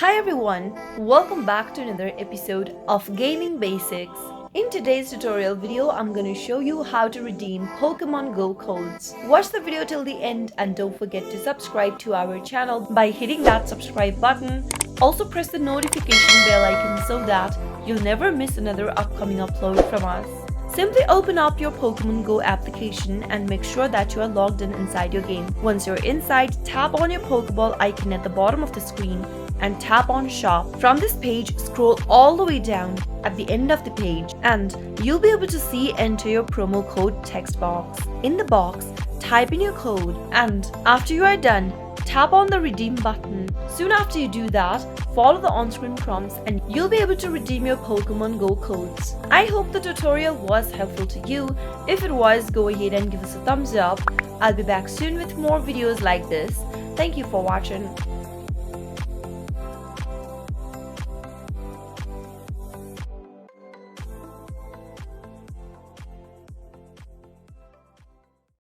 Hi everyone, welcome back to another episode of Gaming Basics. In today's tutorial video, I'm going to show you how to redeem Pokemon Go codes. Watch the video till the end and don't forget to subscribe to our channel by hitting that subscribe button. Also press the notification bell icon so that you'll never miss another upcoming upload from us. Simply open up your Pokemon Go application and make sure that you are logged in inside your game. Once you're inside, tap on your Pokeball icon at the bottom of the screen and tap on Shop. From this page, scroll all the way down at the end of the page and you'll be able to see enter your promo code text box. In the box, type in your code and after you are done, tap on the redeem button. Soon after you do that, follow the on-screen prompts and you'll be able to redeem your Pokemon Go codes. I hope the tutorial was helpful to you. If it was, go ahead and give us a thumbs up. I'll be back soon with more videos like this. Thank you for watching.